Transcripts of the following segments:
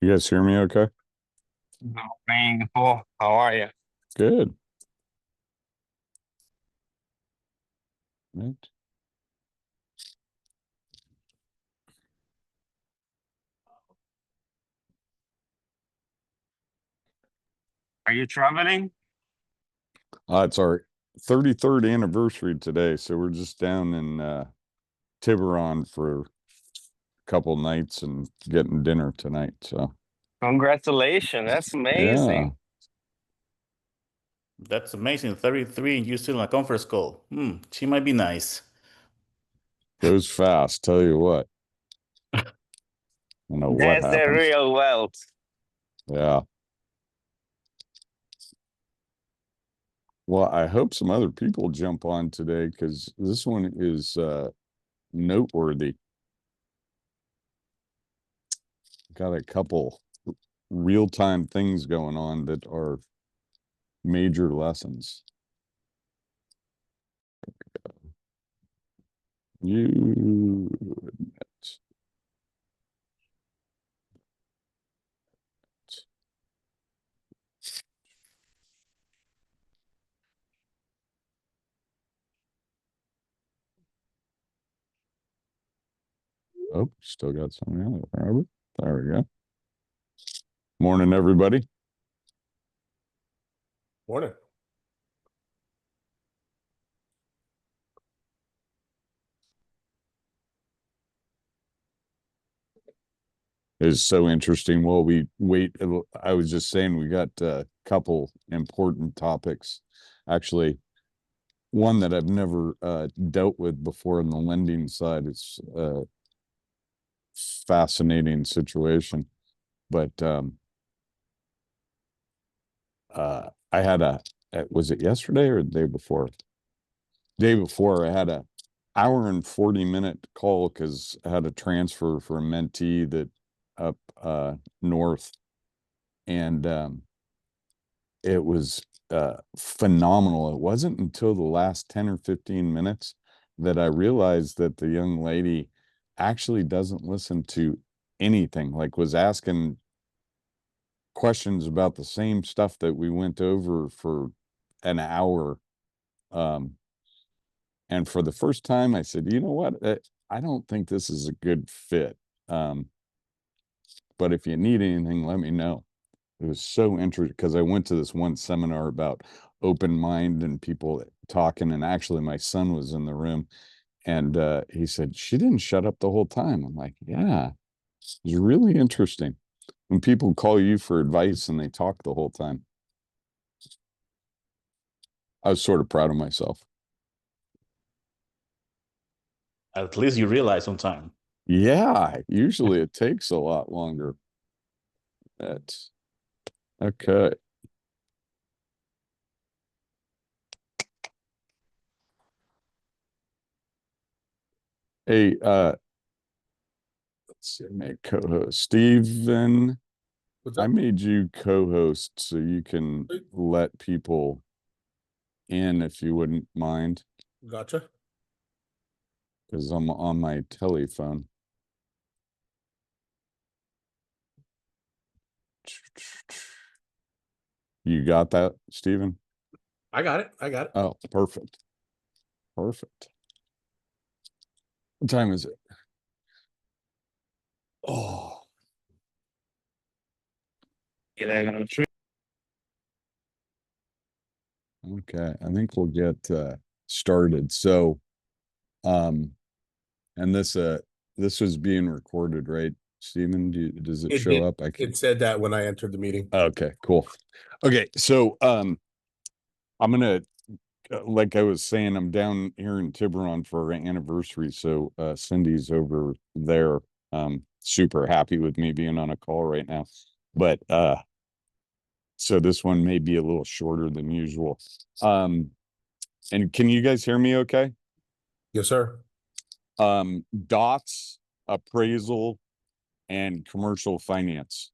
You guys hear me okay? Paul, how are you? Good. Right. Are you traveling? It's our 33rd anniversary today, so we're just down in Tiburon for a couple nights and getting dinner tonight. So Congratulations, that's yeah, amazing. That's amazing. 33 and you're still in a conference call. She might be nice. goes fast. Tell you what, I don't know what That's the happens. real wealth. Yeah. Well, I hope some other people jump on today because this one is noteworthy. Got a couple real-time things going on that are major lessons. You Oh, still got something else, Robert. There we go. Morning, everybody. Morning. It's so interesting. While we wait, I was just saying we got a couple important topics. Actually, one that I've never dealt with before in the lending side. It's a fascinating situation. But I had was it yesterday or the day before? Day before, I had a hour and 40-minute call because I had a transfer for a mentee that up north, and it was phenomenal. It wasn't until the last 10 or 15 minutes that I realized that the young lady actually doesn't listen to anything, like was asking questions about the same stuff that we went over for an hour. Um, and for the first time, I said, you know what? I don't think this is a good fit. Um, but if you need anything, let me know. It was so interesting because I went to this one seminar about open mind and people talking, and actually my son was in the room, and he said she didn't shut up the whole time. I'm like, yeah, it's really interesting when people call you for advice and they talk the whole time. I was sort of proud of myself. At least you realize on time. Yeah, usually it takes a lot longer. That's okay. Hey, let's see, make co-host Steven. What's I up? made you co-host so you can let people in if you wouldn't mind, Gotcha. because I'm on my telephone. You got that, Steven? I got it. I got it. Oh, perfect. Perfect. What time is it? Oh, okay. I think we'll get started. So, um, and this was being recorded, right, Steven? Does it It show did. up? I can. It said that when I entered the meeting. Okay, cool. Okay, so I'm gonna like I was saying, I'm down here in Tiburon for our anniversary. So Cindy's over there. Super happy with me being on a call right now. But so this one may be a little shorter than usual. Um, and can you guys hear me okay? Yes, sir. Dots, appraisal, and commercial finance.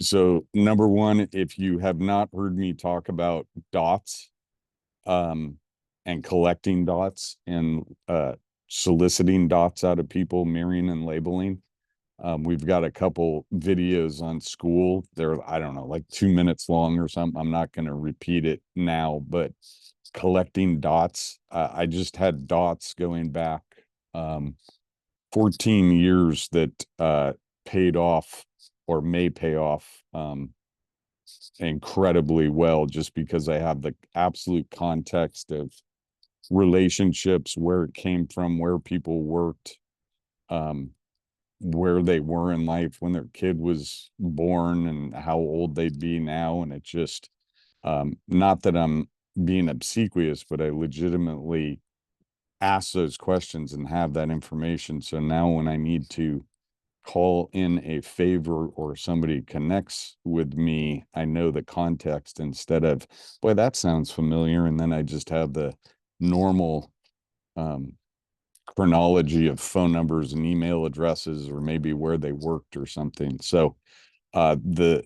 So number one, if you have not heard me talk about dots, and collecting dots and soliciting dots out of people, mirroring and labeling, We've got a couple videos on school. They're, I don't know, like 2 minutes long or something. I'm not going to repeat it now, but collecting dots. I just had dots going back 14 years that paid off or may pay off incredibly well, just because I have the absolute context of relationships, where it came from, where people worked, where they were in life when their kid was born and how old they'd be now. And it just, not that I'm being obsequious, but I legitimately ask those questions and have that information. So now when I need to call in a favor or somebody connects with me, I know the context instead of, boy, that sounds familiar. And then I just have the normal chronology of phone numbers and email addresses, or maybe where they worked or something. So the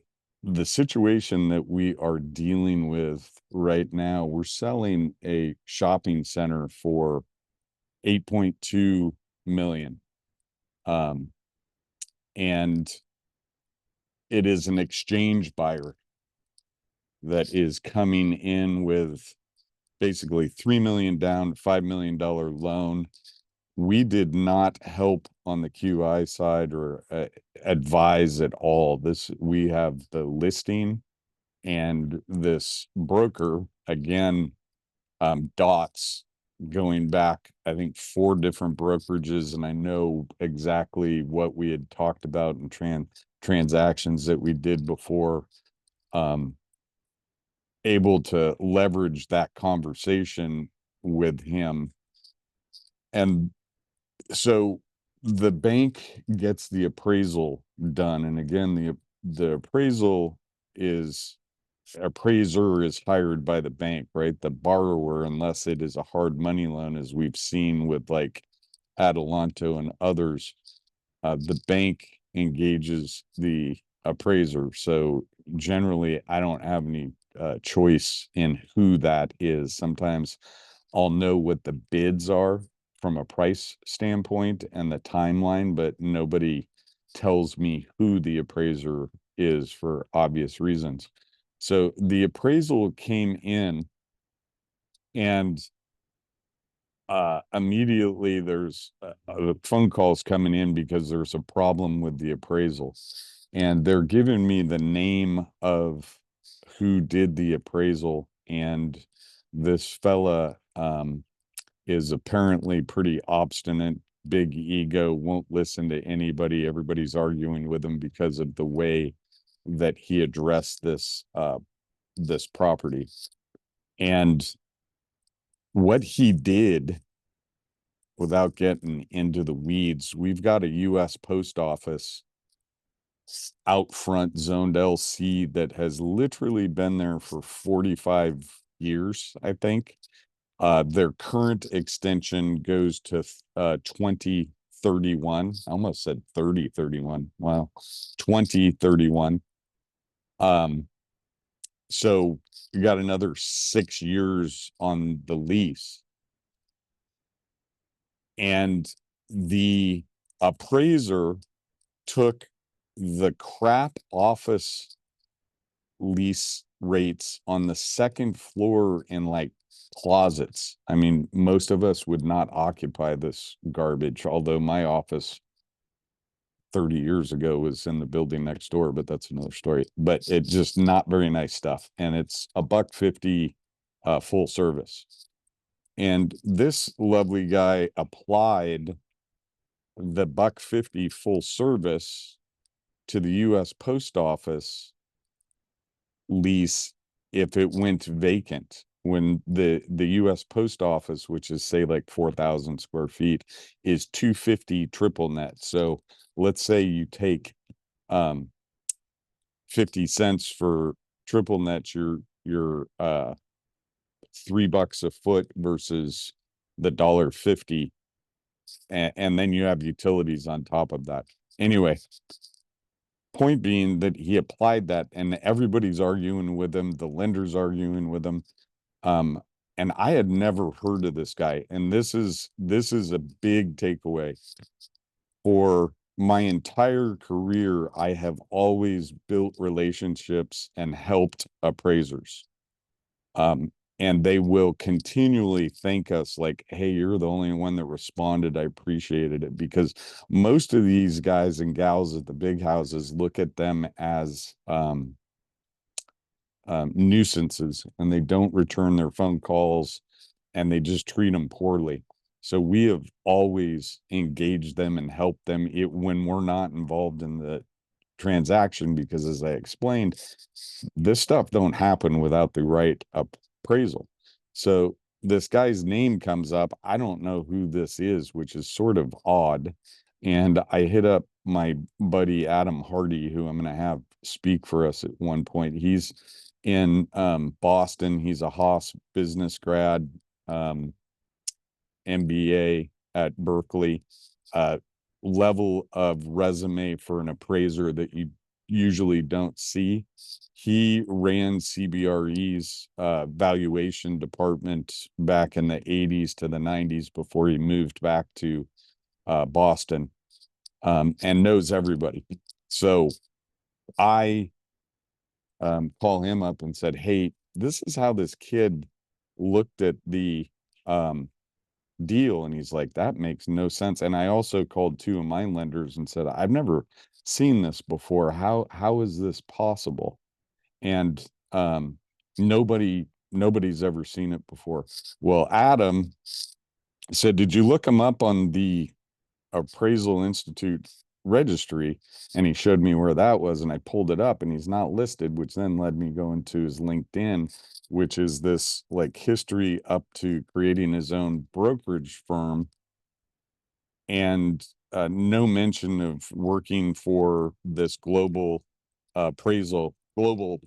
situation that we are dealing with right now, we're selling a shopping center for 8.2 million. And it is an exchange buyer that is coming in with basically 3 million down, $5 million loan. We did not help on the QI side or advise at all. We have the listing, and this broker, again, dots going back, I think 4 different brokerages, and I know exactly what we had talked about in transactions that we did before, able to leverage that conversation with him. And so the bank gets the appraisal done. And again, the appraiser is hired by the bank, right? The borrower, unless it is a hard money loan, as we've seen with like Adelanto and others, the bank engages the appraiser. So generally, I don't have any choice in who that is. Sometimes I'll know what the bids are from a price standpoint and the timeline, but nobody tells me who the appraiser is for obvious reasons. So the appraisal came in, and immediately there's phone calls coming in because there's a problem with the appraisal, and they're giving me the name of who did the appraisal. And this fella is apparently pretty obstinate, big ego, won't listen to anybody. Everybody's arguing with him because of the way that he addressed this property. And what he did, without getting into the weeds, we've got a US Post Office out front, zoned LC, that has literally been there for 45 years, I think. Their current extension goes to 2031. I almost said 3031. Wow, 2031. So you got another 6 years on the lease. And the appraiser took the crap office lease rates on the second floor in like closets. I mean, most of us would not occupy this garbage, although my office 30 years ago was in the building next door, but that's another story. But it's just not very nice stuff. And it's $150 full service. And this lovely guy applied the $150 full service to the US Post Office lease if it went vacant, when the US Post Office, which is say like 4,000 square feet, is 250 triple net. So let's say you take 50 cents for triple net, you're $3 a foot versus the $1.50, and then you have utilities on top of that. Anyway, point being that he applied that, and everybody's arguing with him, the lender's arguing with him. And I had never heard of this guy. And this is a big takeaway for my entire career, I have always built relationships and helped appraisers. And they will continually thank us like, hey, you're the only one that responded. I appreciated it, because most of these guys and gals at the big houses look at them as nuisances, and they don't return their phone calls, and they just treat them poorly. So we have always engaged them and helped them when we're not involved in the transaction, because as I explained, this stuff don't happen without the right appraisal. So this guy's name comes up. I don't know who this is, which is sort of odd. And I hit up my buddy Adam Hardy, who I'm going to have speak for us at one point. He's in Boston. He's a Haas business grad, MBA at Berkeley. Level of resume for an appraiser that you usually don't see. He ran CBRE's valuation department back in the 80s to the 90s before he moved back to Boston, and knows everybody. So I call him up and said, hey, this is how this kid looked at the deal. And he's like, that makes no sense. And I also called two of my lenders and said, I've never seen this before. How is this possible? And nobody's ever seen it before. Well, Adam said, did you look him up on the Appraisal Institute registry? And he showed me where that was, and I pulled it up, and he's not listed, which then led me going to his LinkedIn, which is this like history up to creating his own brokerage firm, and no mention of working for this global global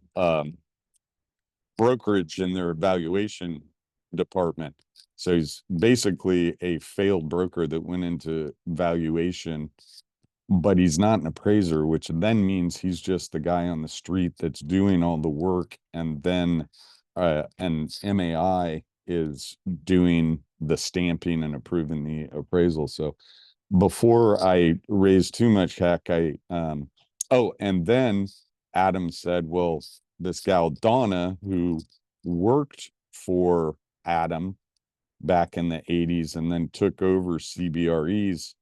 brokerage in their evaluation department. So he's basically a failed broker that went into valuation, but he's not an appraiser, which then means he's just the guy on the street that's doing all the work. And then an MAI is doing the stamping and approving the appraisal. So before I raise too much heck, and then Adam said, well, this gal Donna, who worked for Adam back in the 80s and then took over CBRE's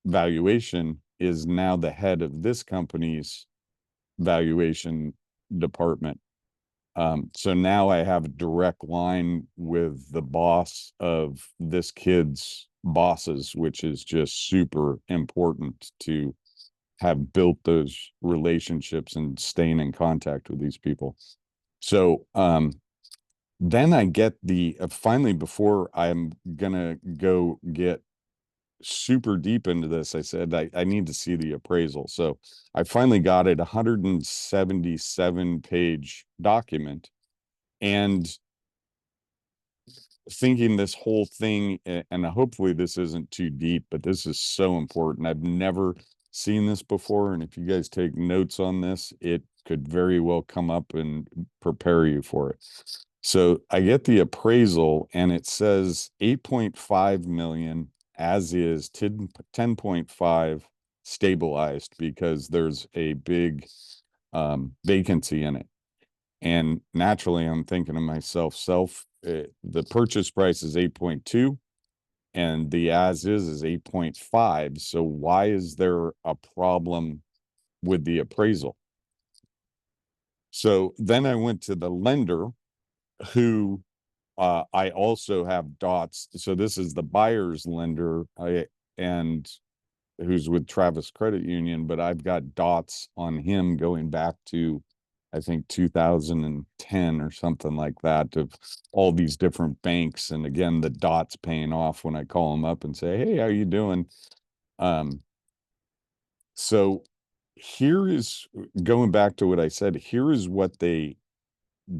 valuation, is now the head of this company's valuation department. So now I have a direct line with the boss of this kid's bosses, which is just super important to have built those relationships and staying in contact with these people. So then I get finally, before I'm gonna go get super deep into this, I said, I need to see the appraisal. So I finally got it, 177 page document, and thinking this whole thing, and hopefully this isn't too deep, but this is so important. I've never seen this before. And if you guys take notes on this, it could very well come up and prepare you for it. So I get the appraisal, and it says 8.5 million as is, 10.5 stabilized, because there's a big vacancy in it. And naturally, I'm thinking to myself, the purchase price is 8.2 and the as is 8.5. So why is there a problem with the appraisal? So then I went to the lender, who I also have dots. So this is the buyer's lender, and who's with Travis Credit Union, but I've got dots on him going back to, I think, 2010 or something like that, of all these different banks. And again, the dots paying off when I call them up and say, hey, how you doing? So here is, going back to what I said, here is what they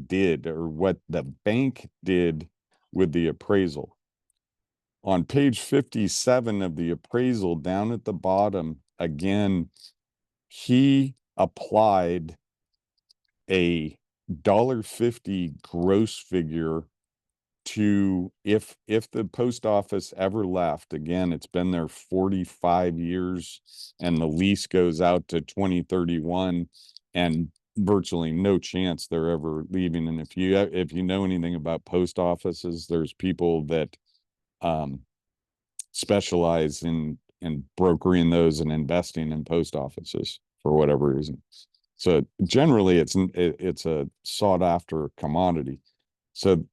did, or what the bank did with the appraisal. On page 57 of the appraisal, down at the bottom, again, he applied a $1.50 gross figure to, if the post office ever left, again, it's been there 45 years and the lease goes out to 2031 and virtually no chance they're ever leaving. And if you know anything about post offices, there's people that specialize in brokering those and investing in post offices for whatever reason. So generally it's a sought after commodity. So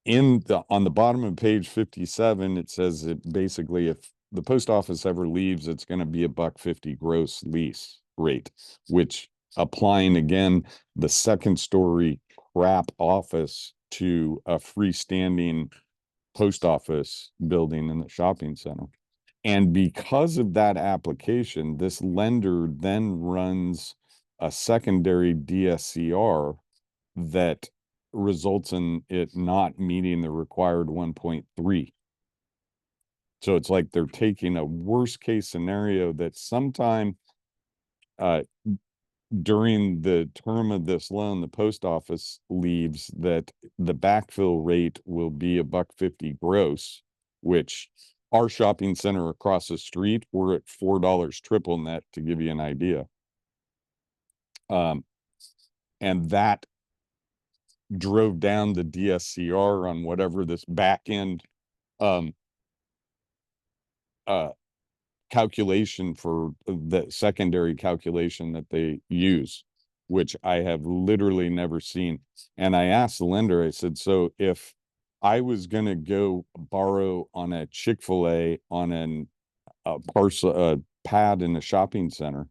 on the bottom of page 57, it says that basically if the post office ever leaves, it's going to be $1.50 gross lease rate, which, applying again the second story crap office to a freestanding post office building in the shopping center. And because of that application, this lender then runs a secondary DSCR that results in it not meeting the required 1.3. So it's like they're taking a worst case scenario that sometime during the term of this loan, the post office leaves, that the backfill rate will be $1.50 gross, which our shopping center across the street, we're at $4 triple net, to give you an idea. And that drove down the DSCR on whatever this back end calculation for the secondary calculation that they use, which I have literally never seen. And I asked the lender, I said, so if I was going to go borrow on a Chick-fil-A on a pad in a shopping center,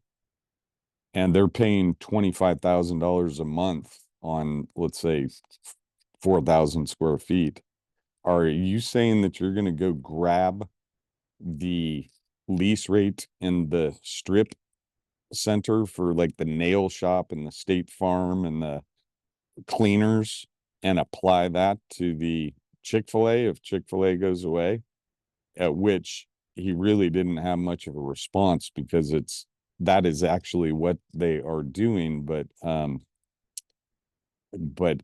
and they're paying $25,000 a month on, let's say, 4,000 square feet, are you saying that you're going to go grab the lease rate in the strip center for like the nail shop and the State Farm and the cleaners and apply that to the Chick-fil-A if Chick-fil-A goes away? At which he really didn't have much of a response, because that is actually what they are doing, but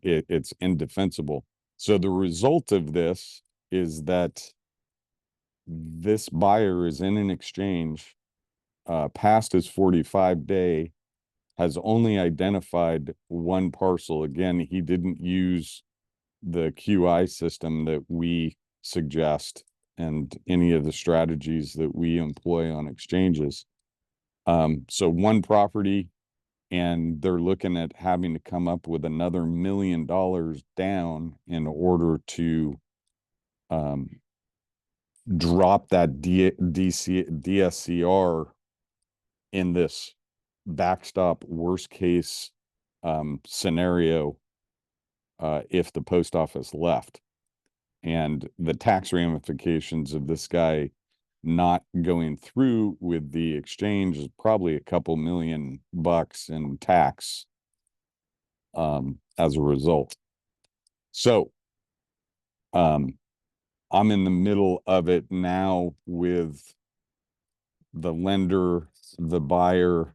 it's indefensible. So the result of this is that this buyer is in an exchange past his 45-day, has only identified one parcel. Again, he didn't use the QI system that we suggest and any of the strategies that we employ on exchanges. So one property, and they're looking at having to come up with another $1 million down in order to drop that DSCR in this backstop worst case scenario if the post office left. And the tax ramifications of this guy not going through with the exchange is probably a couple $1 million in tax as a result. So I'm in the middle of it now with the lender, the buyer,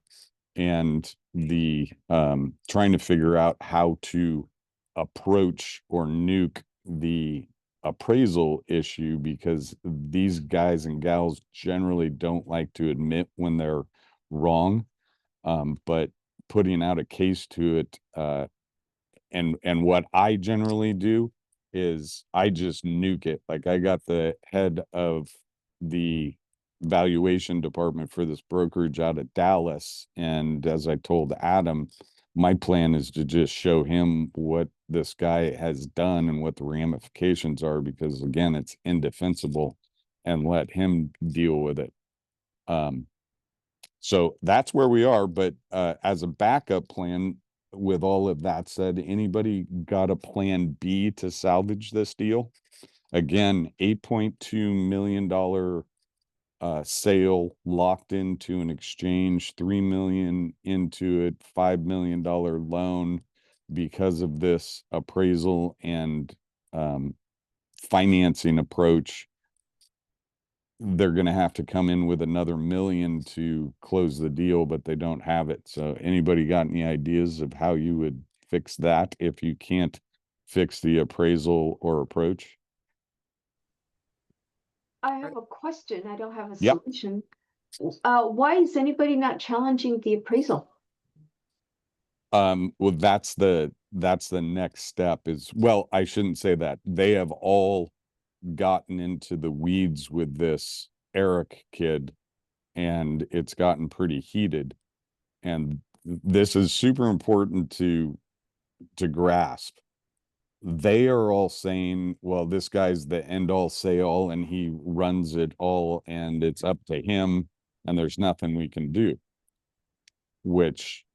and the trying to figure out how to approach or nuke the appraisal issue, because these guys and gals generally don't like to admit when they're wrong, but putting out a case to it, and what I generally do is I just nuke it. Like, I got the head of the valuation department for this brokerage out of Dallas, and as I told Adam, my plan is to just show him what this guy has done and what the ramifications are, because again, it's indefensible, and let him deal with it. So that's where we are. But as a backup plan, with all of that said, anybody got a plan B to salvage this deal? Again, $8.2 million sale locked into an exchange, $3 million into it, $5 million loan because of this appraisal and financing approach. They're going to have to come in with another $1 million to close the deal, but they don't have it. So anybody got any ideas of how you would fix that if you can't fix the appraisal or approach? I have a question. I don't have a Yep. solution. Why is anybody not challenging the appraisal? Well, that's the next step is, well, I shouldn't say that. They have all gotten into the weeds with this Eric kid, and it's gotten pretty heated. And this is super important to grasp. They are all saying, well, this guy's the end all say all and he runs it all and it's up to him and there's nothing we can do. Which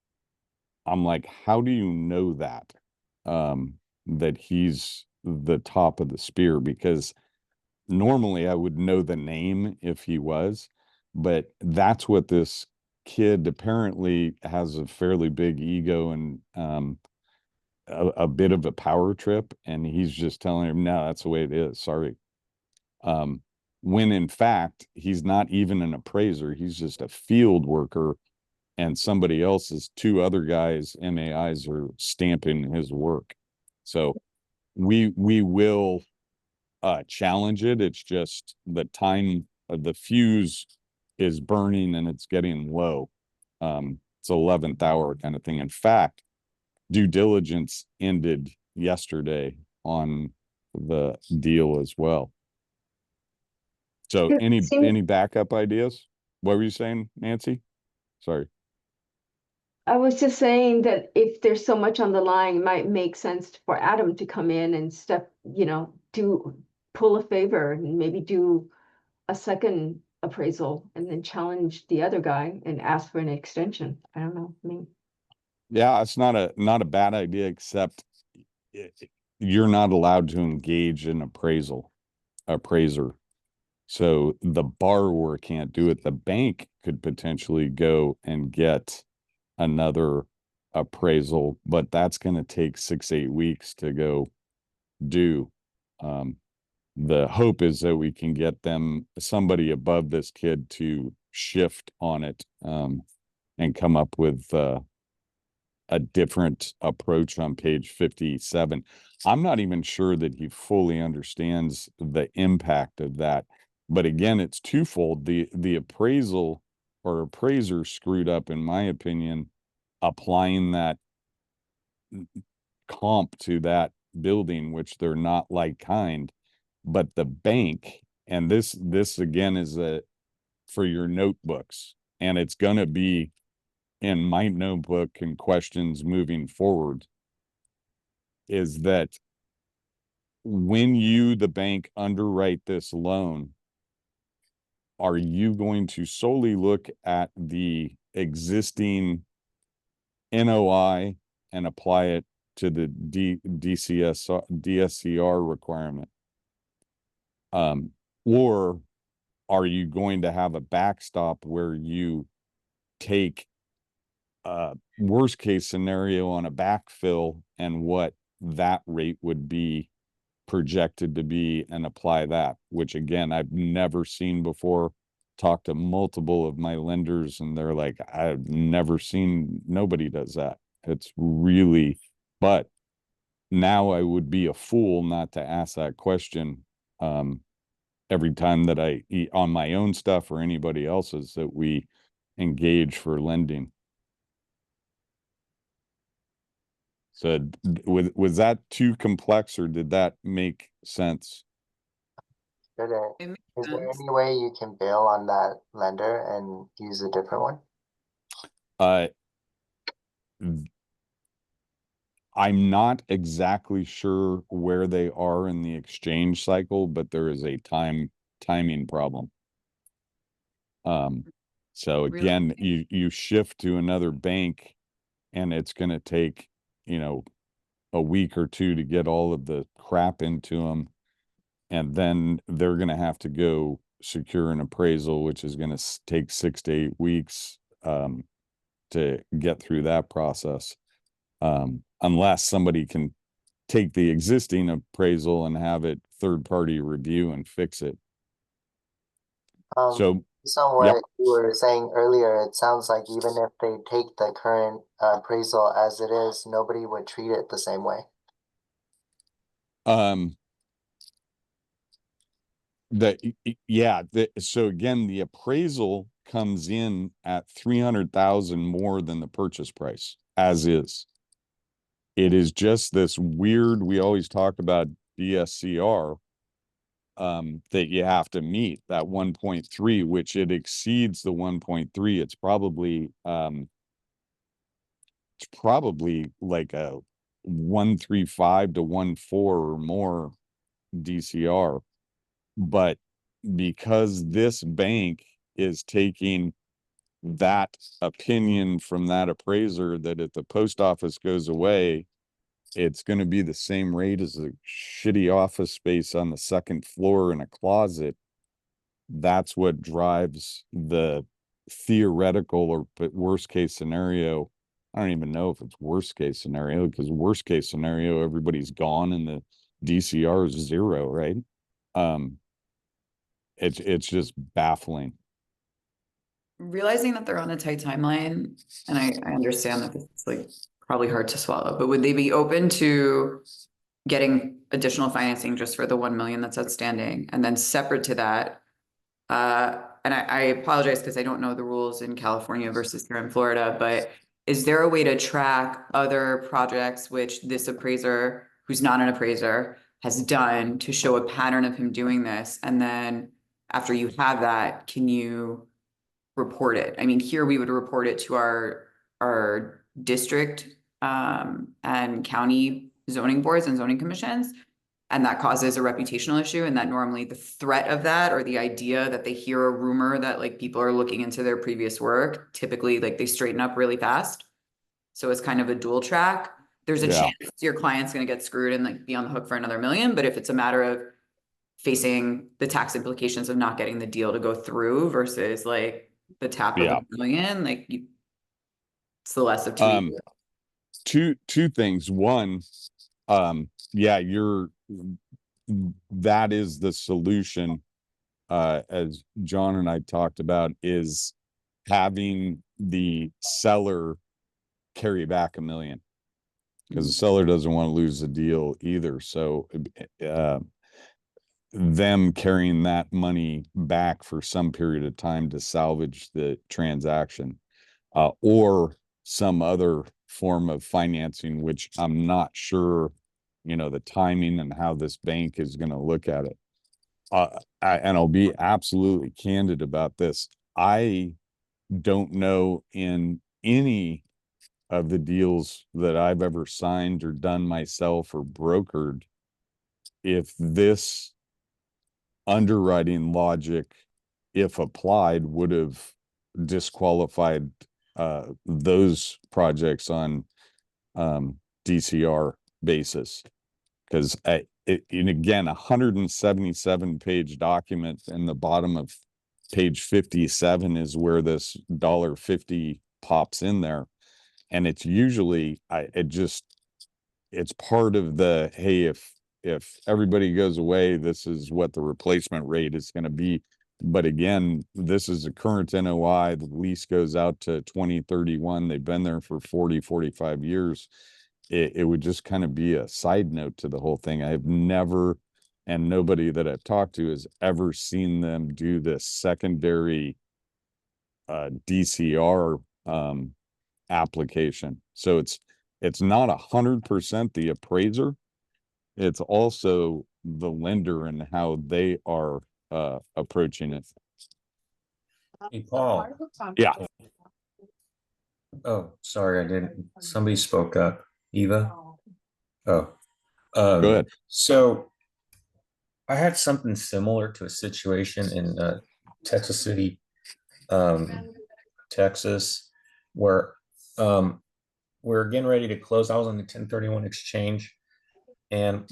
I'm like, how do you know that? That he's the top of the spear? Because normally I would know the name if he was, but that's what this kid apparently has, a fairly big ego and a bit of a power trip, and he's just telling him, no, that's the way it is, sorry. When in fact he's not even an appraiser, he's just a field worker, and somebody else's two other guys MAIs are stamping his work. So we will challenge it. It's just the time of the fuse is burning and it's getting low. It's 11th hour kind of thing. In fact, due diligence ended yesterday on the deal as well. So any backup ideas? What were you saying, Nancy? Sorry. I was just saying that if there's so much on the line, it might make sense for Adam to come in and pull a favor and maybe do a second appraisal and then challenge the other guy and ask for an extension. I don't know. I mean, Yeah, it's not a bad idea, except you're not allowed to engage in appraiser. So the borrower can't do it. The bank could potentially go and get another appraisal, but that's going to take 6-8 weeks to go do. The hope is that we can get somebody above this kid to shift on it, and come up with a different approach on page 57. I'm not even sure that he fully understands the impact of that. But again, it's twofold. The appraisal or appraiser screwed up, in my opinion, applying that comp to that building, which they're not like kind. But the bank, and this again is for your notebooks, and it's going to be in my notebook and questions moving forward, is that when you, the bank, underwrite this loan, are you going to solely look at the existing NOI and apply it to the DSCR requirement? Or are you going to have a backstop where you take worst case scenario on a backfill and what that rate would be projected to be and apply that, which again, I've never seen before. Talked to multiple of my lenders and they're like, I've never seen, nobody does that. It's really, but now I would be a fool not to ask that question every time that I on my own stuff or anybody else's that we engage for lending. So was that too complex or did that make sense? Is It makes there sense. any way you can bail on that lender and use a different one? I'm not exactly sure where they are in the exchange cycle, but there is a timing problem. So Really? again, you shift to another bank and it's going to take, a week or two to get all of the crap into them. And then they're going to have to go secure an appraisal, which is going to take 6 to 8 weeks, to get through that process. Unless somebody can take the existing appraisal and have it third party review and fix it. So based on what you were saying earlier, it sounds like even if they take the current appraisal as it is, nobody would treat it the same way. Um, so again, the appraisal comes in at 300,000 more than the purchase price, as is. It is just this weird, we always talk about DSCR, that you have to meet, that 1.3, which it exceeds the 1.3. It's probably like a 135 to 1.4 or more DCR. But because this bank is taking that opinion from that appraiser that if the post office goes away, it's going to be the same rate as a shitty office space on the second floor in a closet, that's what drives the theoretical or worst case scenario. I don't even know if it's worst case scenario, because worst case scenario, everybody's gone and the DCR is 0, right? It's just baffling. Realizing that they're on a tight timeline, and I understand that it's like probably hard to swallow, but would they be open to getting additional financing just for the 1 million that's outstanding? And then separate to that, and I apologize because I don't know the rules in California versus here in Florida, but is there a way to track other projects which this appraiser, who's not an appraiser, has done to show a pattern of him doing this? And then after you have that, can you report it? I mean, here we would report it to our district and county zoning boards and zoning commissions. And that causes a reputational issue. And that normally the threat of that, or the idea that they hear a rumor that like people are looking into their previous work, typically like they straighten up really fast. So it's kind of a dual track. There's a chance your client's going to get screwed and like be on the hook for another million. But if it's a matter of facing the tax implications of not getting the deal to go through versus like the tap of $1 million, like it's the less of two. Two things. One, that is the solution, as John and I talked about, is having the seller carry back $1 million, because the seller doesn't want to lose the deal either. So them carrying that money back for some period of time to salvage the transaction, or some other form of financing, which I'm not sure, the timing and how this bank is going to look at it. And I'll be absolutely candid about this. I don't know in any of the deals that I've ever signed or done myself or brokered, if this underwriting logic, if applied, would have disqualified those projects on DCR basis. Because and again, 177-page document, and the bottom of page 57 is where this $1.50 pops in there. And it's usually, it's part of the, hey, if everybody goes away, this is what the replacement rate is going to be. But again, this is a current NOI. The lease goes out to 2031. They've been there for 45 years. It would just kind of be a side note to the whole thing. I have never, and nobody that I've talked to has ever seen them do this secondary DCR application. So it's not 100% the appraiser. It's also the lender and how they are approaching it. Hey, Paul. Yeah. Oh, sorry, I didn't. Somebody spoke up. Eva? Oh. Go ahead. So I had something similar to a situation in Texas City, Texas, where we're getting ready to close. I was on the 1031 exchange, and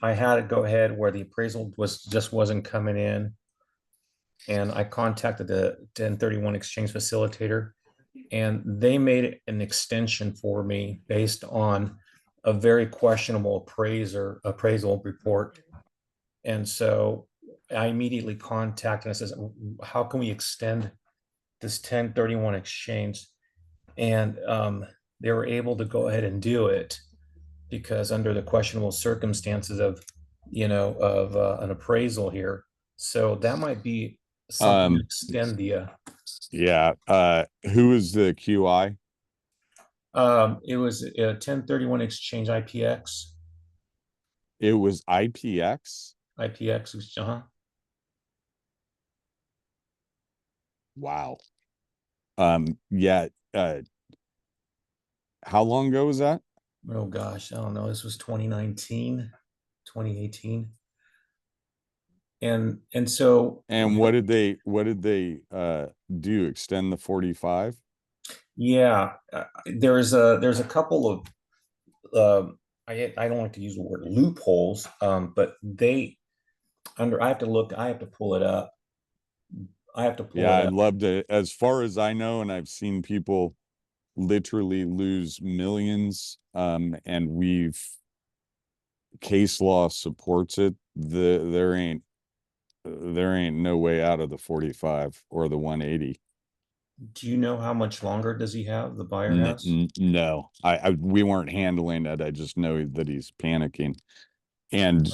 I had to go ahead where the appraisal wasn't coming in. And I contacted the 1031 exchange facilitator, and they made an extension for me based on a very questionable appraisal report. And so I immediately contacted and says, how can we extend this 1031 exchange? And they were able to go ahead and do it, because under the questionable circumstances of of an appraisal here. So that might be something to extend the, Yeah, who is the QI? it was a 1031 exchange IPX. It was IPX. IPX was, Wow. Yeah, how long ago was that? oh gosh, I don't know. This was 2019, 2018. And so And what did they do? Extend the 45? yeah, there's a couple of I don't like to use the word loopholes, but I have to pull it up. I have to pull Yeah, it I'd up. love to, as far as I know, and I've seen people literally lose millions, and case law supports it. There ain't no way out of the 45 or the 180. Do you know how much longer does he have? The buyer has? No, we weren't handling it. I just know that he's panicking. And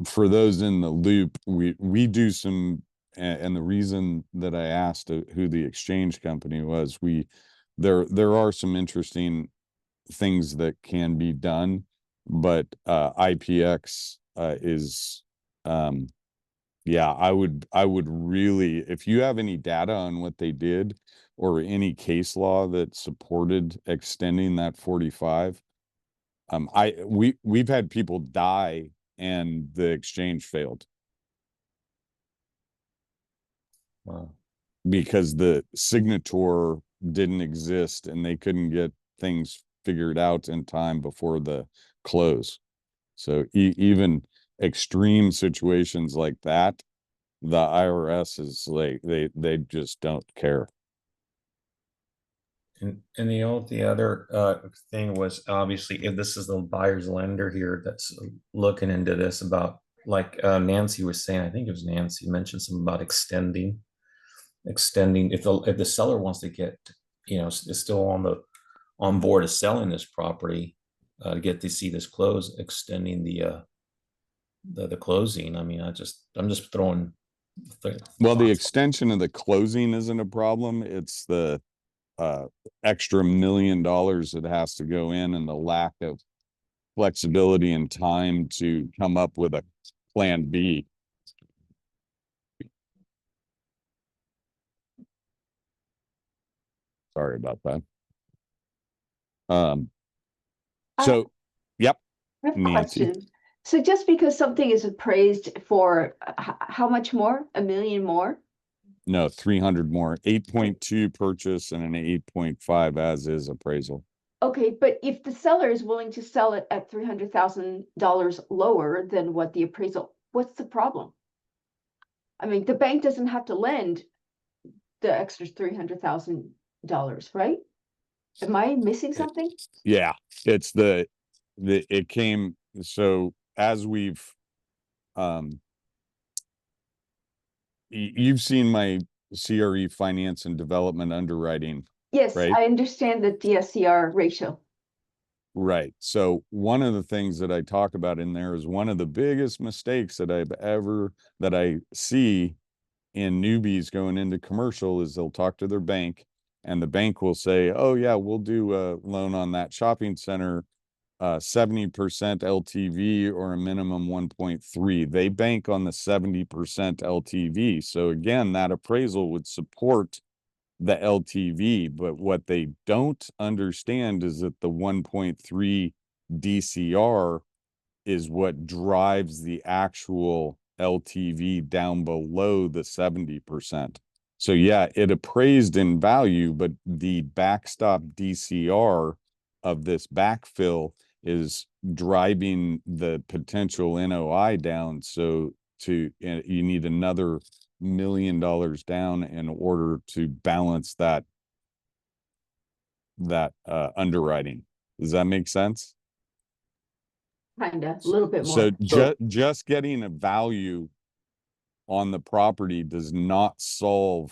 for those in the loop, we do some, and the reason that I asked who the exchange company was, there are some interesting things that can be done, but IPX is yeah, I would really, if you have any data on what they did or any case law that supported extending that 45, we've had people die and the exchange failed Wow. because the signature didn't exist and they couldn't get things figured out in time before the close. So even extreme situations like that, the IRS is like they just don't care. And the other thing was, obviously, if this is the buyer's lender here that's looking into this, about like Nancy was saying, I think it was Nancy mentioned something about extending if the seller wants to get, is still on board of selling this property, to get to see this close, extending the closing. I mean, I'm just throwing Well, the thoughts. extension of the closing isn't a problem. It's the extra $1 million that has to go in and the lack of flexibility and time to come up with a plan B. Sorry about that. So, yep, I have a Nancy. question. So just because something is appraised for how much more? 1 million more? No, 300 more, 8.2 purchase and an 8.5 as is appraisal. Okay, but if the seller is willing to sell it at $300,000 lower than what the appraisal, what's the problem? I mean, the bank doesn't have to lend the extra $300,000, right? Am I missing something? Yeah, it's it came, so as we've you've seen my CRE finance and development underwriting, Yes, right? I understand the DSCR ratio. Right. So one of the things that I talk about in there is one of the biggest mistakes that I see in newbies going into commercial is they'll talk to their bank and the bank will say, oh yeah, we'll do a loan on that shopping center, 70% LTV or a minimum 1.3. They bank on the 70% LTV. So again, that appraisal would support the LTV, but what they don't understand is that the 1.3 DCR is what drives the actual LTV down below the 70%. So yeah, it appraised in value, but the backstop DCR of this backfill is driving the potential NOI down. So you need another $1 million down in order to balance that underwriting. Does that make sense? Kinda, a little bit So more. just getting a value on the property does not solve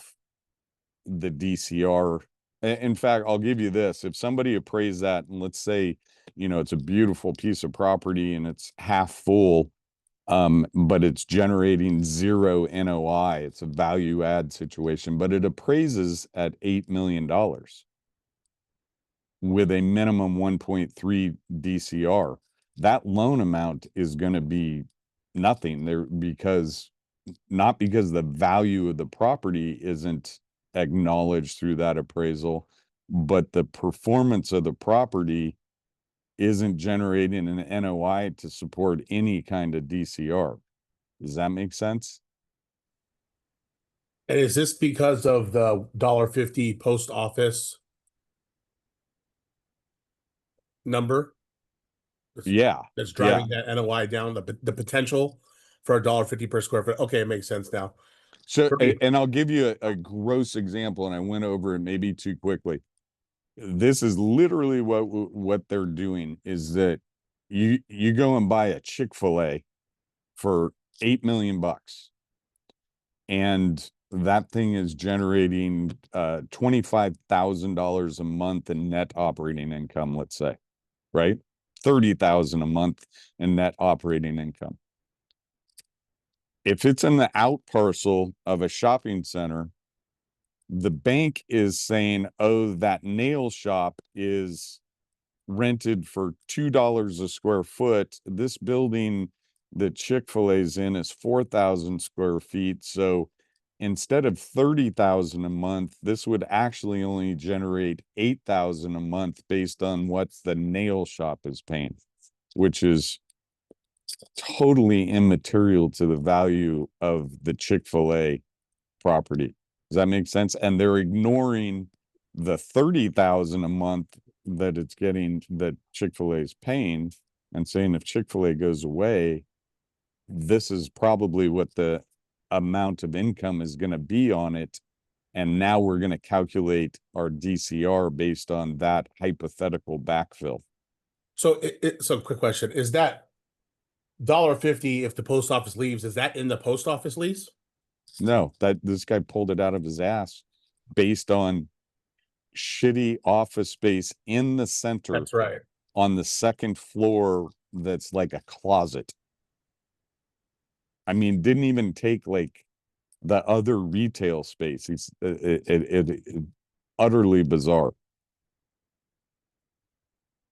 the DCR. In fact, I'll give you this. If somebody appraised that, and let's say, it's a beautiful piece of property and it's half full, But it's generating zero NOI. It's a value add situation, but it appraises at $8 million with a minimum 1.3 DCR. That loan amount is going to be nothing there because not because the value of the property isn't acknowledged through that appraisal, but the performance of the property isn't generating an NOI to support any kind of DCR. Does that make sense? And is this because of the $1.50 post office number? Yeah. That's driving that NOI down, the potential for $1.50 per square foot. Okay, it makes sense now. So, For me- and I'll give you a gross example, and I went over it maybe too quickly. This is literally what they're doing is that you go and buy a Chick-fil-A for $8 million, and that thing is generating $25,000 a month in net operating income, let's say, right? 30,000 a month in net operating income. If it's in the out parcel of a shopping center, the bank is saying, oh, that nail shop is rented for $2 a square foot. This building that Chick-fil-A's in is 4,000 square feet. So instead of 30,000 a month, this would actually only generate 8,000 a month based on what the nail shop is paying, which is totally immaterial to the value of the Chick-fil-A property. Does that make sense? And they're ignoring the 30,000 a month that it's getting, that Chick-fil-A is paying, and saying if Chick-fil-A goes away, this is probably what the amount of income is going to be on it. And now we're going to calculate our DCR based on that hypothetical backfill. So so quick question. Is that $1.50 if the post office leaves, is that in the post office lease? No, that this guy pulled it out of his ass based on shitty office space in the center That's right. on the second floor that's like a closet. I mean, didn't even take like the other retail space. It's it utterly bizarre.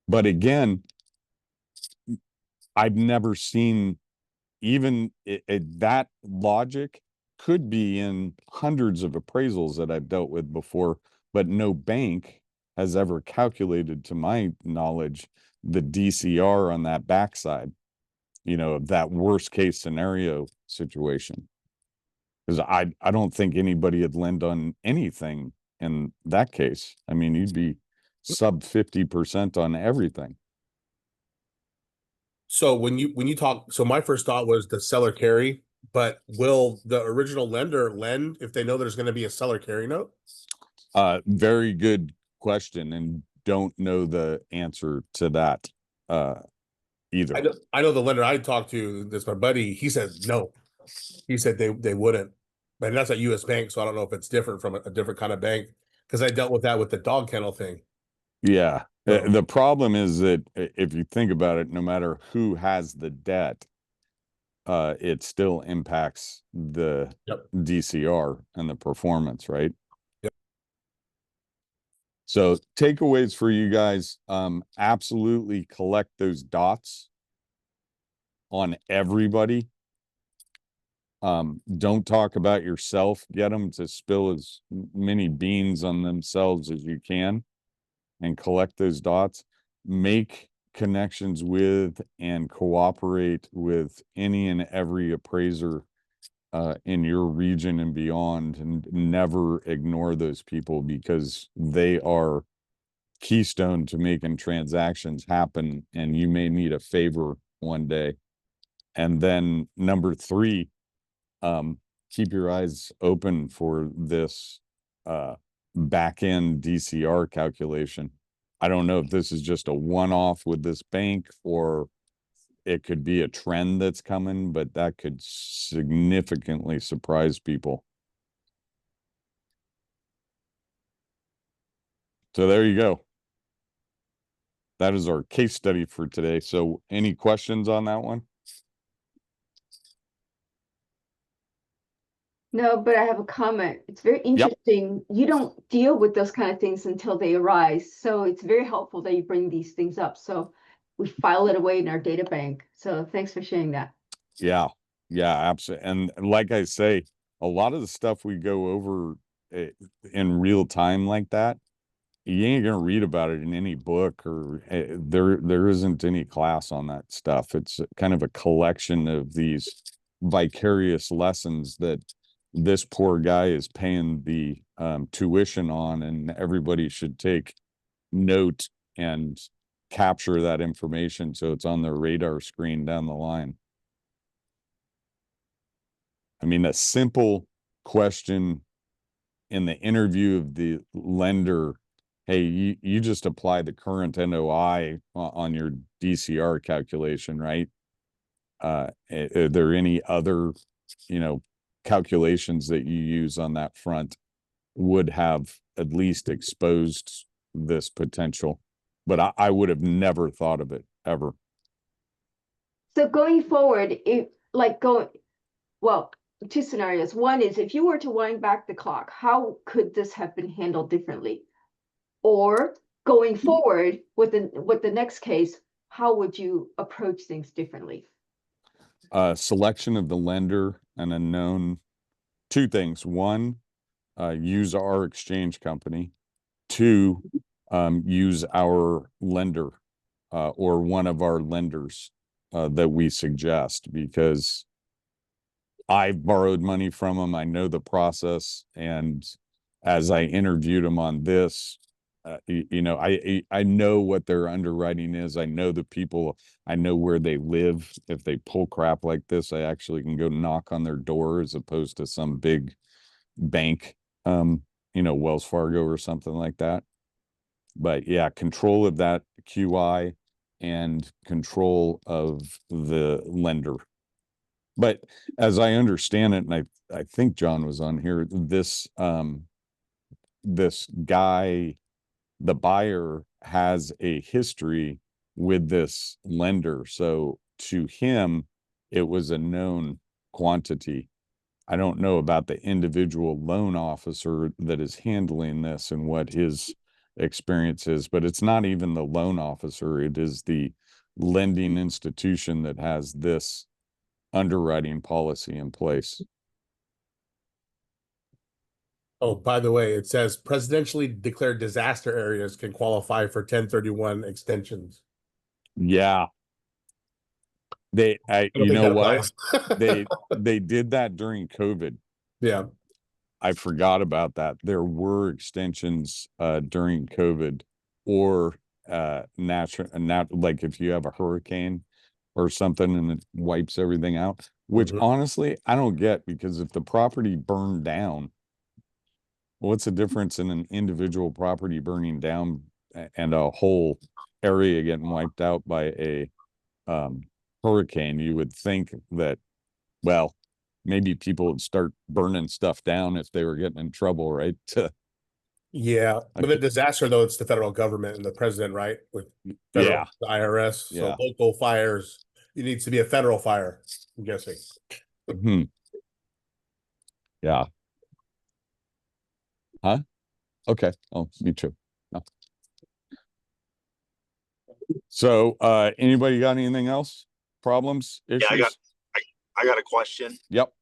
But again, I've never seen even that logic could be in hundreds of appraisals that I've dealt with before, but no bank has ever calculated, to my knowledge, the DCR on that backside, of that worst case scenario situation. Because I don't think anybody would lend on anything in that case. I mean, you'd be sub 50% on everything. So when you talk, so my first thought was the seller carry, but will the original lender lend if they know there's going to be a seller carry note? Very good question, and don't know the answer to that either. I know the lender I talked to, this my buddy, he said no. He said they wouldn't. But that's at US Bank, so I don't know if it's different from a different kind of bank, because I dealt with that with the dog kennel thing. Yeah. So- The problem is that if you think about it, no matter who has the debt, it still impacts the Yep. DCR and the performance, right? Yep. So takeaways for you guys, absolutely collect those dots on everybody. Don't talk about yourself. Get them to spill as many beans on themselves as you can and collect those dots. Make connections with and cooperate with any and every appraiser in your region and beyond, and never ignore those people, because they are keystone to making transactions happen, and you may need a favor one day. And then number 3, keep your eyes open for this back end DCR calculation. I don't know if this is just a one-off with this bank, or it could be a trend that's coming, but that could significantly surprise people. So there you go. That is our case study for today. So any questions on that one? No, but I have a comment. It's very interesting. You don't deal with those kind of things until they arise. So it's very helpful that you bring these things up. So we file it away in our data bank. So thanks for sharing that. Yeah, yeah, absolutely. And like I say, a lot of the stuff we go over in real time like that, you ain't gonna read about it in any book or there isn't any class on that stuff. It's kind of a collection of these vicarious lessons that this poor guy is paying the tuition on, and everybody should take note and capture that information so it's on their radar screen down the line. I mean, a simple question in the interview of the lender, hey, you just apply the current NOI on your DCR calculation, right? Are there any other, calculations that you use on that front would have at least exposed this potential? But I would have never thought of it ever. So going forward, well, two scenarios. One is if you were to wind back the clock, how could this have been handled differently? Or going forward with the next case, how would you approach things differently? Selection of the lender and a known two things. One, use our exchange company. Two, use our lender or one of our lenders that we suggest, because I've borrowed money from them. I know the process. And as I interviewed them on this, I know what their underwriting is. I know the people, I know where they live. If they pull crap like this, I actually can go knock on their door as opposed to some big bank, Wells Fargo or something like that. But yeah, control of that QI and control of the lender. But as I understand it, and I think John was on here, this guy, the buyer, has a history with this lender. So to him, it was a known quantity. I don't know about the individual loan officer that is handling this and what his experience is, but it's not even the loan officer. It is the lending institution that has this underwriting policy in place. Oh, by the way, it says presidentially declared disaster areas can qualify for 1031 extensions. Yeah. I don't You think know that what? applies. They did that during COVID. Yeah. I forgot about that. There were extensions during COVID or like if you have a hurricane or something and it wipes everything out, which honestly I don't get, because if the property burned down, what's the difference in an individual property burning down and a whole area getting wiped out by a hurricane? You would think that, well, maybe people would start burning stuff down if they were getting in trouble, right? Yeah. But the disaster, though, it's the federal government and the president, right? With federal, the IRS. So local fires, it needs to be a federal fire, I'm guessing. Yeah. Huh? Okay. Oh, me too. No. So anybody got anything else? Problems? Issues? Yeah, I got a question. Yep.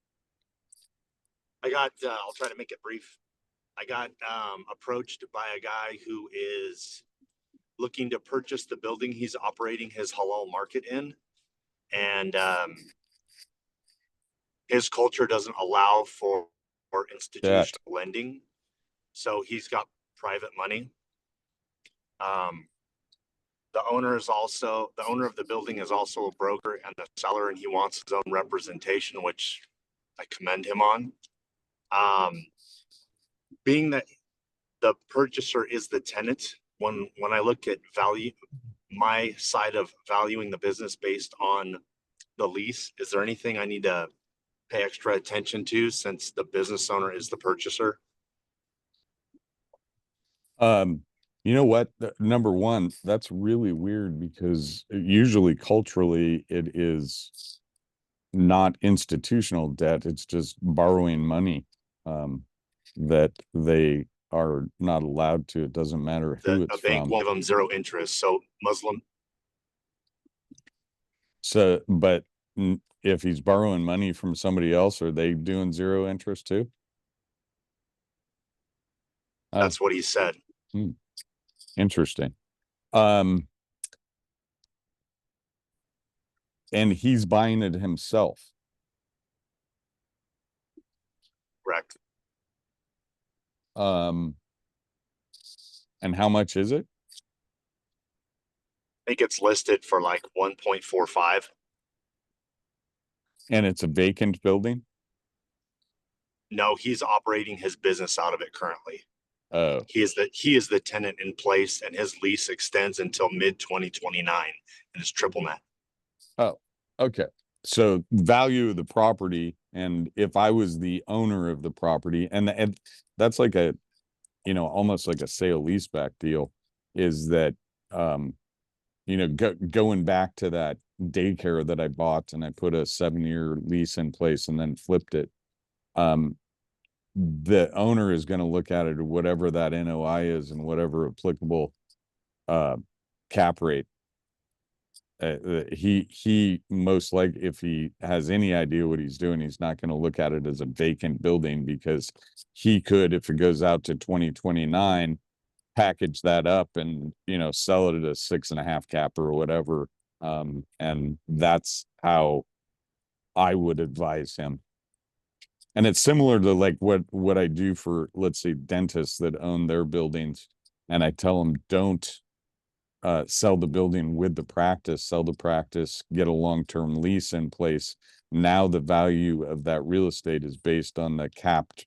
I'll try to make it brief. I got approached by a guy who is looking to purchase the building he's operating his halal market in. And his culture doesn't allow for institutional lending. So he's got private money. The owner of the building is also a broker and the seller, and he wants his own representation, which I commend him on. Being that the purchaser is the tenant, when I look at value, my side of valuing the business based on the lease, is there anything I need to pay extra attention to since the business owner is the purchaser? You know what? Number one, that's really weird, because usually culturally it is not institutional debt, it's just borrowing money, that they are not allowed to. It doesn't matter who A it's bank from. will give them 0 interest. So Muslim, So, but if he's borrowing money from somebody else, are they doing 0 interest too? Oh, that's what he said. interesting. And he's buying it himself. Correct. And how much is it? I think it's listed for like 1.45. And it's a vacant building? No, he's operating his business out of it currently. Oh, He is the tenant in place, and his lease extends until mid 2029, and it's triple net. oh, okay. So value of the property, and if I was the owner of the property, and that's like a, almost like a sale leaseback deal, is that, going back to that daycare that I bought and I put a 7-year lease in place and then flipped it. The owner is going to look at it, whatever that NOI is and whatever applicable cap rate. He most likely, if he has any idea what he's doing, he's not going to look at it as a vacant building, because he could, if it goes out to 2029, package that up and sell it at a 6.5 cap or whatever. And that's how I would advise him. And it's similar to like what I do for, let's say, dentists that own their buildings, and I tell them, don't sell the building with the practice, sell the practice, get a long-term lease in place. Now the value of that real estate is based on the capped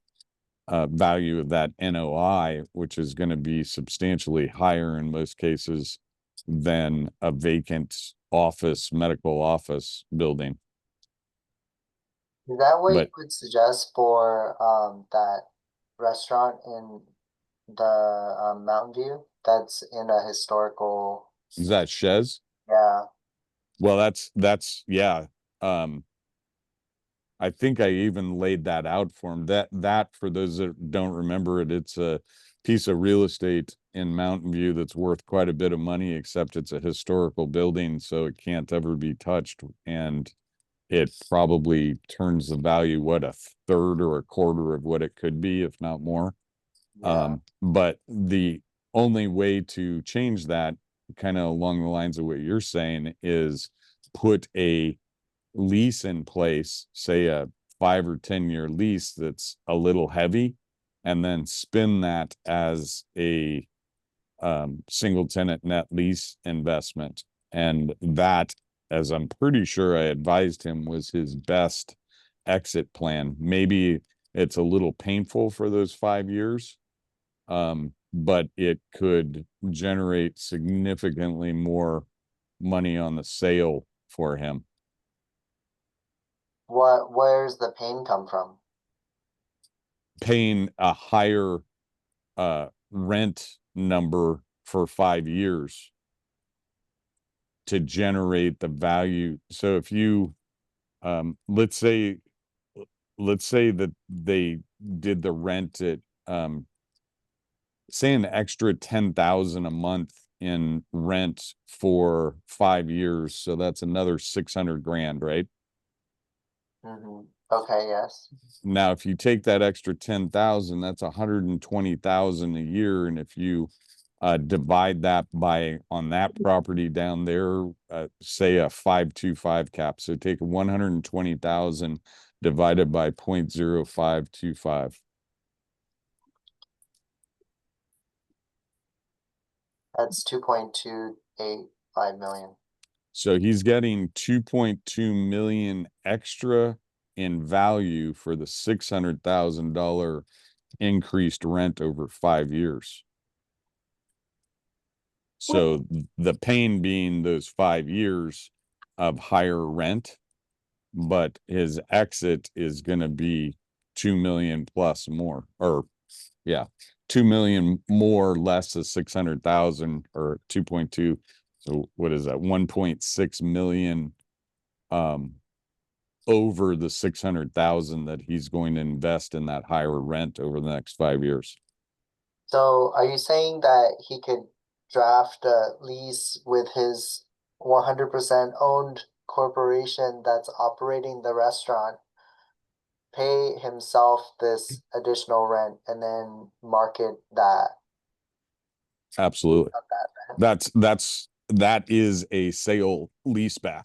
value of that NOI, which is going to be substantially higher in most cases than a vacant medical office building. Is that what you But would suggest for that restaurant in the Mountain View that's in a historical? is that Chez? Yeah. Well, that's yeah. I think I even laid that out for him. That for those that don't remember it, it's a piece of real estate in Mountain View that's worth quite a bit of money, except it's a historical building, so it can't ever be touched, and it probably turns the value, what, a third or a quarter of what it could be, if not more. Yeah. But the only way to change that, kind of along the lines of what you're saying, is put a lease in place, say a 5 or 10-year lease that's a little heavy, and then spin that as a single tenant net lease investment. And that, as I'm pretty sure I advised him, was his best exit plan. Maybe it's a little painful for those 5 years, but it could generate significantly more money on the sale for him. Where's the pain come from? Paying a higher rent number for 5 years to generate the value. So if you let's say that they did the rent at say an extra 10,000 a month in rent for 5 years, so that's another 600 grand, right? Mm-hmm. Okay, yes. Now if you take that extra 10,000, that's 120,000 a year, and if you divide that by, on that property down there, say a 5.25 cap, so take 120,000 divided by 0.0525. That's 2.285 million. So he's getting 2.2 million extra in value for the $600,000 increased rent over 5 years. So the pain being those 5 years of higher rent, but his exit is going to be 2 million plus more, or yeah, 2 million more less than 600,000, or 2.2. So what is that? 1.6 million over the 600,000 that he's going to invest in that higher rent over the next 5 years. So are you saying that he could draft a lease with his 100% owned corporation that's operating the restaurant, pay himself this additional rent, and then market that? Absolutely. Of that rent? That is a sale leaseback.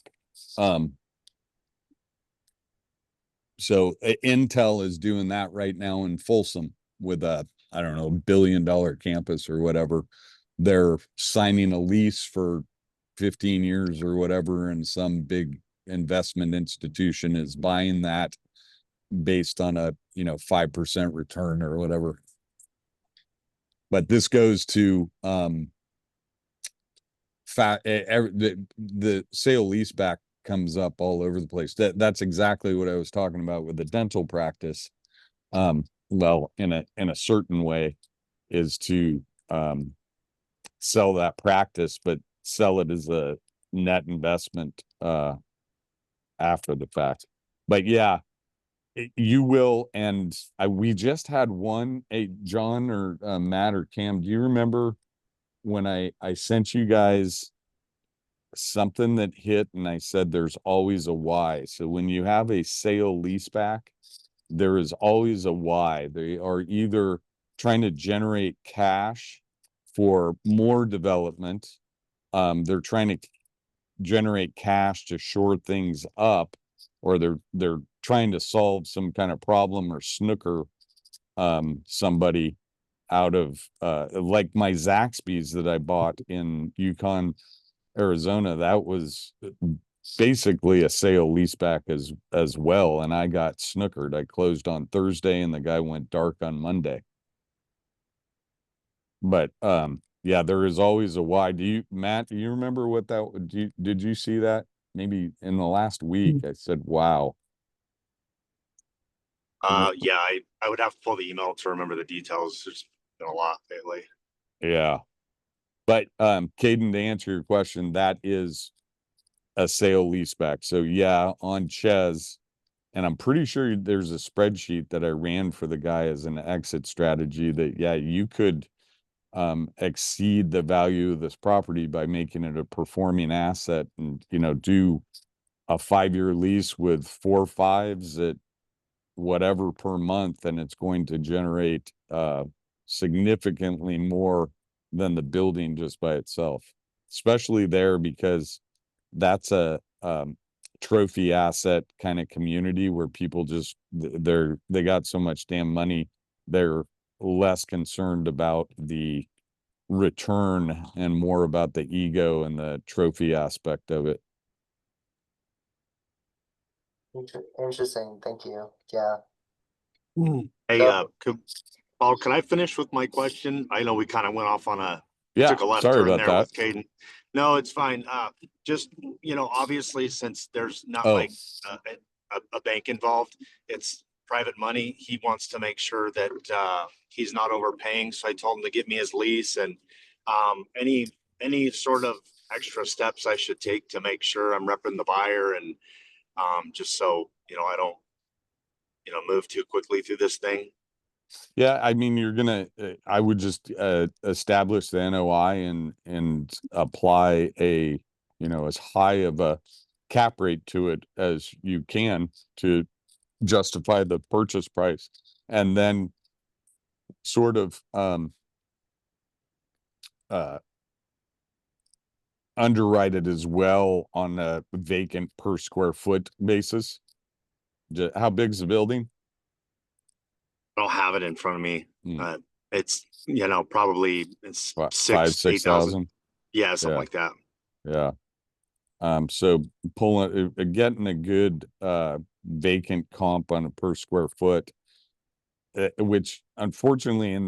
So Intel is doing that right now in Folsom with a, I don't know, $1 billion campus or whatever. They're signing a lease for 15 years or whatever, and some big investment institution is buying that based on a, 5% return or whatever. But this goes to the sale leaseback comes up all over the place. That's exactly what I was talking about with the dental practice. Well, in a certain way, is to sell that practice, but sell it as a net investment after the fact. But yeah, you will. And we just had one. Hey, John or Matt or Cam, do you remember when I sent you guys something that hit and I said there's always a why? So when you have a sale leaseback, there is always a why. They are either trying to generate cash for more development. They're trying to generate cash to shore things up, or they're trying to solve some kind of problem or snooker somebody out of like my Zaxby's that I bought in Yukon, Arizona. That was basically a sale leaseback as well, and I got snookered. I closed on Thursday and the guy went dark on Monday. But yeah, there is always a why. Matt, do you remember what that did you see that maybe in the last week? I said wow. Yeah, I would have to pull the email to remember the details. There's been a lot lately. Yeah. But Caden, to answer your question, that is a sale leaseback. So yeah, on Ches, and I'm pretty sure there's a spreadsheet that I ran for the guy as an exit strategy that, yeah, you could exceed the value of this property by making it a performing asset and, do a 5-year lease with 4 5s at whatever per month, and it's going to generate significantly more than the building just by itself, especially there, because that's a trophy asset kind of community where people just they got so much damn money, they're less concerned about the return and more about the ego and the trophy aspect of it. Interesting. Thank you. Yeah. Hey, So- Paul, can I finish with my question? I know we kind of went off on Yeah, took a left sorry turn about there that. with Caden. No, it's fine. Just, obviously, since there's not Oh. like a bank involved, it's private money. He wants to make sure that he's not overpaying. So I told him to give me his lease and any sort of extra steps I should take to make sure I'm repping the buyer and just so I don't move too quickly through this thing. Yeah, I mean, you're gonna. I would just establish the NOI and apply a as high of a cap rate to it as you can to justify the purchase price, and then sort of underwrite it as well on a vacant per square foot basis. How big's the building? I don't have it in front of me. Hmm. It's probably it's What, 6,000, 5,000-6,000? yeah, something Yeah. like that. Yeah. So getting a good vacant comp on a per square foot, which unfortunately, and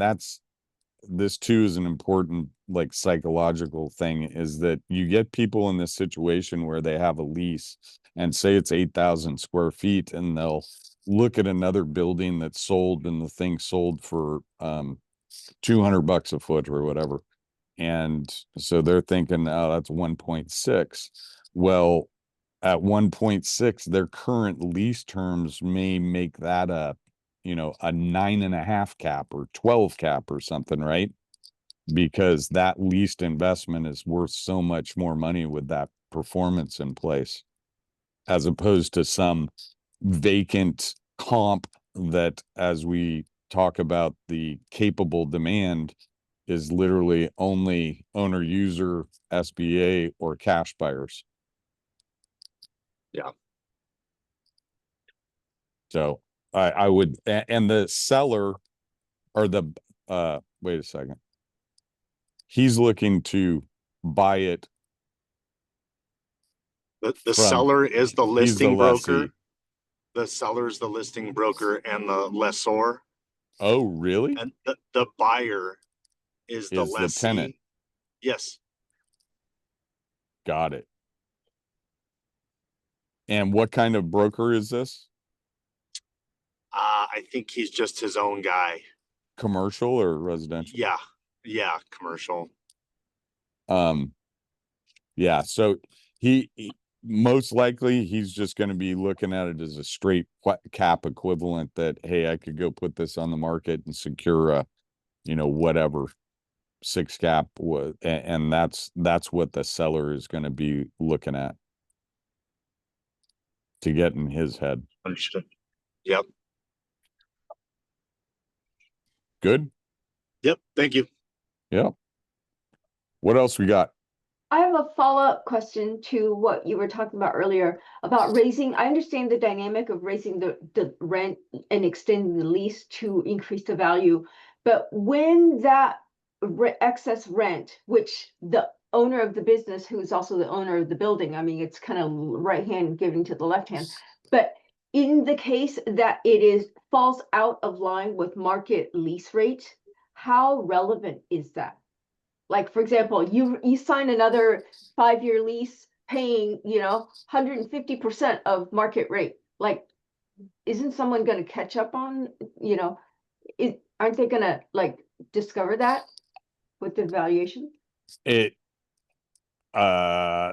this too is an important like psychological thing, is that you get people in this situation where they have a lease and say it's 8,000 square feet, and they'll look at another building that's sold and the thing sold for $200 a foot or whatever. And so they're thinking, oh, that's 1.6. Well, at 1.6, their current lease terms may make that a 9.5 cap or 12 cap or something, right? Because that leased investment is worth so much more money with that performance in place, as opposed to some vacant comp that, as we talk about, the capable demand is literally only owner user, SBA, or cash buyers. Yeah. So I would, and the seller or the, wait a second. He's looking to buy it. The From- seller is the He's the listing broker. lessee. The seller's the listing broker and the lessor, Oh, really? and the buyer is the Is the lessee. tenant. Yes. Got it. And what kind of broker is this? I think he's just his own guy. Commercial or residential? Yeah. Yeah. Commercial. Yeah, so he most likely he's just going to be looking at it as a straight cap equivalent that, hey, I could go put this on the market and secure a, whatever 6 cap was, and that's what the seller is going to be looking at to get in his head. Understood. Yep. Good. Yep. Thank you. Yeah. What else we got? I have a follow-up question to what you were talking about earlier about raising. I understand the dynamic of raising the rent and extending the lease to increase the value. But when that excess rent, which the owner of the business, who is also the owner of the building, I mean, it's kind of right hand giving to the left hand. But in the case that falls out of line with market lease rate, how relevant is that? Like, for example, you sign another 5-year lease paying, 150% of market rate. Like, isn't someone going to catch up on, aren't they going to like discover that with the valuation?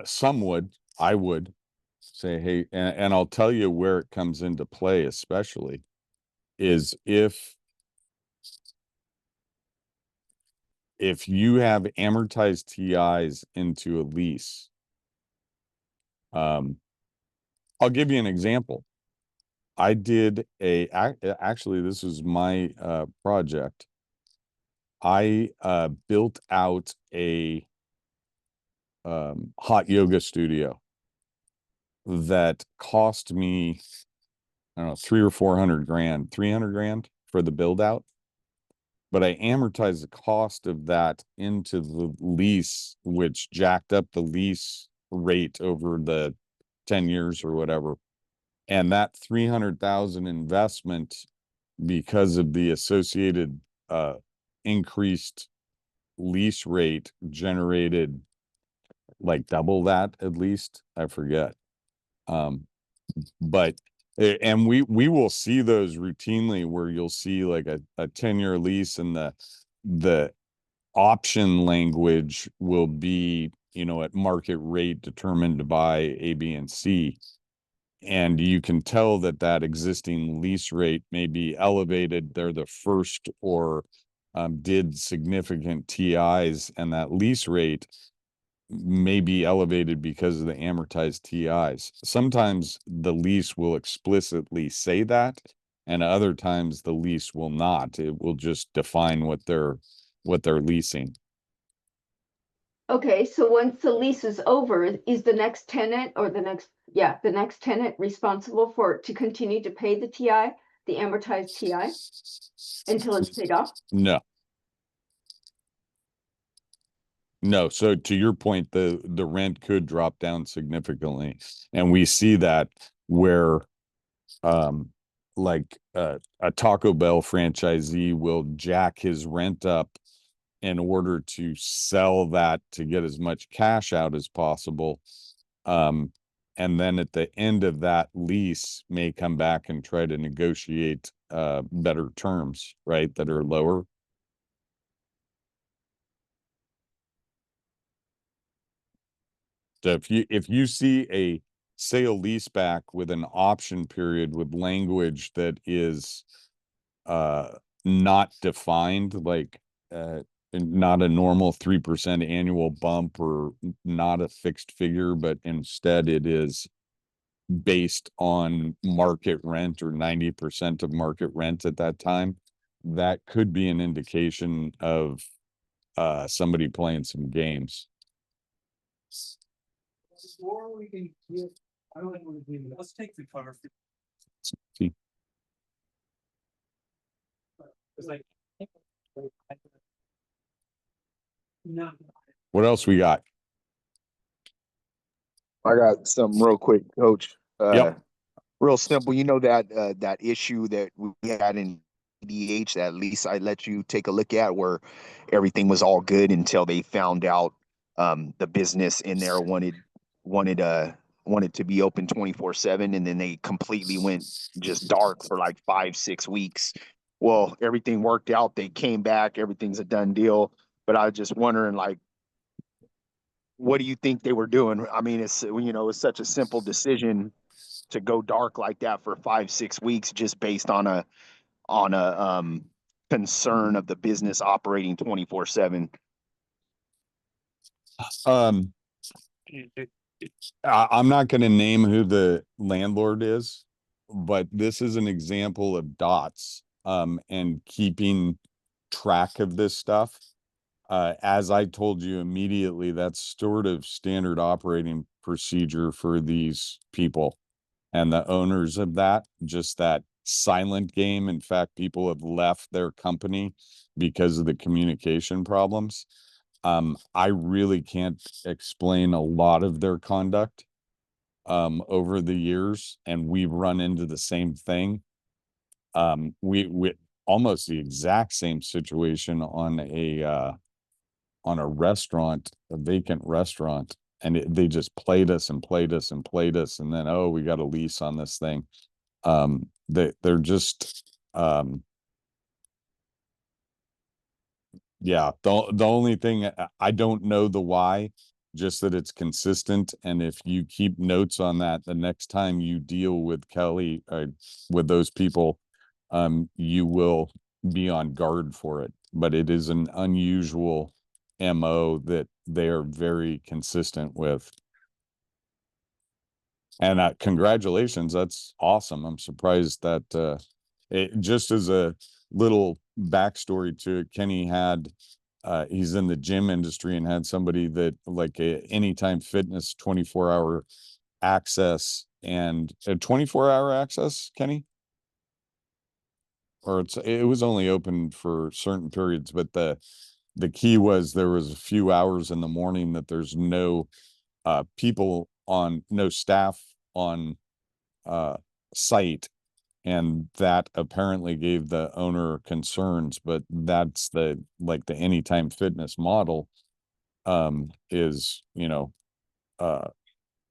Some would, I would say, hey, and I'll tell you where it comes into play, especially is if you have amortized TIs into a lease. I'll give you an example. I did actually, this was my project. I built out a hot yoga studio that cost me, I don't know, 300 or 400 grand, 300 grand for the build out. But I amortized the cost of that into the lease, which jacked up the lease rate over the 10 years or whatever. And that 300,000 investment, because of the associated increased lease rate, generated like double that, at least. I forget. But and we will see those routinely, where you'll see like a 10-year lease, and the option language will be, at market rate determined by A, B, and C. And you can tell that existing lease rate may be elevated. They're the first, or did significant TIs, and that lease rate may be elevated because of the amortized TIs. Sometimes the lease will explicitly say that, and other times the lease will not. It will just define what they're leasing. Okay, so once the lease is over, is the next tenant or the next tenant responsible to continue to pay the TI, the amortized TI, until it's paid off? No. No, so to your point, the rent could drop down significantly, and we see that where, like a Taco Bell franchisee will jack his rent up in order to sell that to get as much cash out as possible. And then at the end of that lease may come back and try to negotiate better terms, right, that are lower. So if you see sale leaseback with an option period with language that is not defined, like not a normal 3% annual bump or not a fixed figure, but instead it is based on market rent or 90% of market rent at that time, that could be an indication of somebody playing some games. Before we can get, I don't want to do it. Let's take the car. See. It's like. No. What else we got? I got something real quick, Coach. Yep. Real simple. You know that that issue that we had in EDH, that lease I let you take a look at, where everything was all good until they found out the business in there wanted to be open 24/7, and then they completely went just dark for like 5-6 weeks. Well, everything worked out. They came back. Everything's a done deal. But I was just wondering, like, what do you think they were doing? I mean, it's, you know, it's such a simple decision to go dark like that for 5-6 weeks, just based on a concern of the business operating 24/7. I'm not going to name who the landlord is, but this is an example of dots and keeping track of this stuff. As I told you immediately, that's sort of standard operating procedure for these people and the owners of that, just that silent game. In fact, people have left their company because of the communication problems. I really can't explain a lot of their conduct over the years, and we've run into the same thing. We almost the exact same situation on a restaurant, a vacant restaurant, and they just played us and played us and played us, and then, oh, we got a lease on this thing. They're just yeah, the only thing, I don't know the why, just that it's consistent. And if you keep notes on that, the next time you deal with Kelly, with those people, you will be on guard for it. But it is an unusual MO that they are very consistent with. And congratulations, that's awesome. I'm surprised that it, just as a little backstory to it, Kenny had he's in the gym industry and had somebody that, like, a anytime fitness 24-hour access, and a 24-hour access, Kenny? Or it was only open for certain periods, but the key was there was a few hours in the morning that there's no people on, no staff on site, and that apparently gave the owner concerns. But that's the, like, the anytime fitness model is, you know,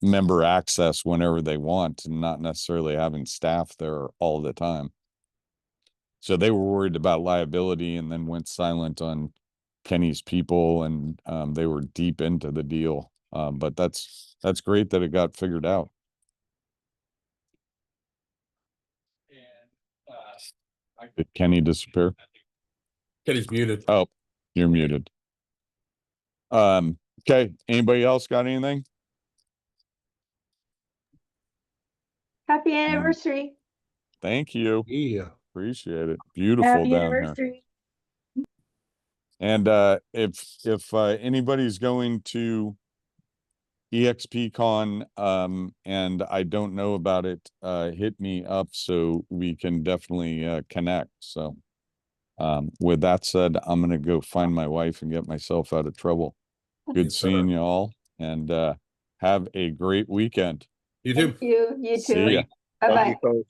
member access whenever they want, and not necessarily having staff there all the time. So they were worried about liability, and then went silent on Kenny's people, and they were deep into the deal. But that's great that it got figured out. Did Kenny disappear? Kenny's muted. Oh, you're muted. Okay. Anybody else got anything? Happy anniversary. Thank you. Yeah. Appreciate it. Beautiful Happy down here. anniversary. And if anybody's going to EXPCon and I don't know about it, hit me up so we can definitely connect. So with that said, I'm gonna go find my wife and get myself out of trouble. Good Yes, seeing sir. you all, and have a great weekend. You too. Thank you. You See too. ya. Bye Love bye. you, Coach.